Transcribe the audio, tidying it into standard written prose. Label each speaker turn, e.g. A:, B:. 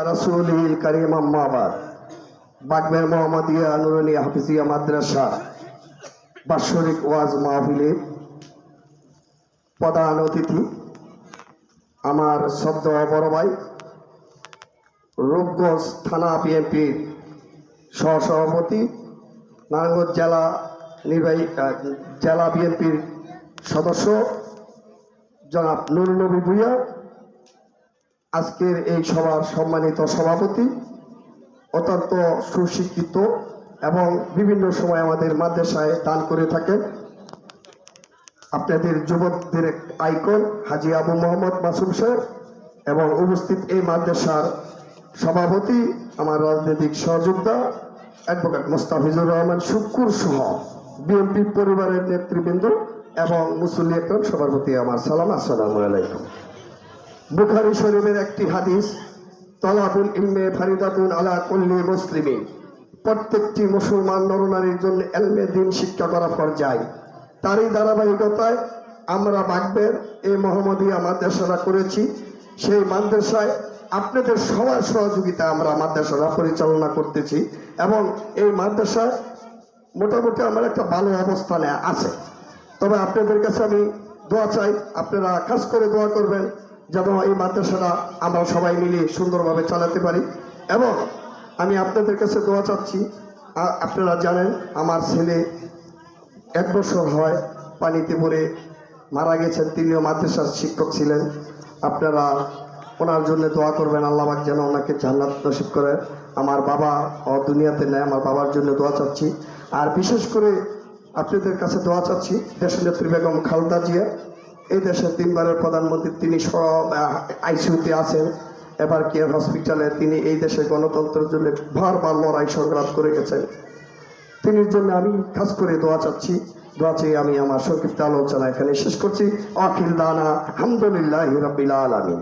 A: রাসূলিল কারীম আম্মা বাদ। বাগমের মোহাম্মদিয়া নুরানিয়া হাফিজিয়া মাদ্রাসা বাৎসরিক ওয়াজ মাহফিলের প্রধান অতিথি আমার শ্রদ্ধেয় বড় ভাই, রূপগঞ্জ থানা বিএনপির সহসভাপতি, নারায়ণগঞ্জ জেলা বিএনপির সদস্য জনাব নুরুল নবী ভূঁইয়া, আজকের এই সভার সম্মানিত সভাপতি, অত্যন্ত সুশিক্ষিত এবং বিভিন্ন সময় আমাদের মাদ্রাসায় দান করে থাকেন আপনাদের যুবকদের আইকন হাজী আবু মোহাম্মদ মাসুম সাহেব, এবং উপস্থিত এই মাদ্রাসার সভাপতি আমার রাজনৈতিক সহযোদ্ধা অ্যাডভোকেট মোস্তাফিজুর রহমান শুক্কুর সহ বিএনপি পরিবারের নেতৃবৃন্দ এবং মুসল্লি একরাম সবার প্রতি আমার সালাম, আসসালামু আলাইকুম। বুখারী শরীফের একটি হাদিস, তলাবুল ইলমে ফারিদাতুন আলা কুল্লি মুসলিমিন, প্রত্যেকটি মুসলমান নরনারীর জন্য এলমে দ্বীন শিক্ষা করা ফরজ। তারই ধারাবাহিকতায় আমরা বাগবের এই মোহাম্মদিয়া মাদ্রাসাটা করেছি। সেই মাদ্রাসায় আপনাদের সবার সহযোগিতা আমরা মাদ্রাসাটা পরিচালনা করতেছি এবং এই মাদ্রাসায় মোটামুটি আমার একটা ভালো অবস্থানে আছে। তবে আপনাদের কাছে আমি দোয়া চাই, আপনারা খাস করে দোয়া করবেন যেন এই মাদ্রাসাটা আমরা সবাই মিলে সুন্দরভাবে চালাতে পারি। এবং আমি আপনাদের কাছে দোয়া চাচ্ছি, আপনারা জানেন আমার ছেলে 1 বছর হয় পানিতে পড়ে মারা গেছেন, তিনিও মাদ্রাসার শিক্ষক ছিলেন। আপনারা ওনার জন্য দোয়া করবেন, আল্লাহ পাক যেন ওনাকে জান্নাত নসিব করে। আমার বাবা দুনিয়াতে নেই, আমার বাবার জন্য দোয়া চাচ্ছি। আর বিশেষ করে আপনাদের কাছে দোয়া চাচ্ছি দেশনেত্রী বেগম খালেদা জিয়া, এই দেশের 3 বারের প্রধানমন্ত্রী, তিনি সব আইসিইউতে আছেন, এবার কেয়ার হসপিটালে। তিনি এই দেশে গণতন্ত্রের জন্য বারবার লড়াই সংগ্রাম করে গেছেন। তিনির জন্য আমি খাস করে দোয়া চাচ্ছি। দোয়া চেয়ে আমি আমার সংক্ষিপ্ত আলোচনা এখানে শেষ করছি। আখির দানা আলহামদুলিল্লাহি রাব্বিল আলামিন।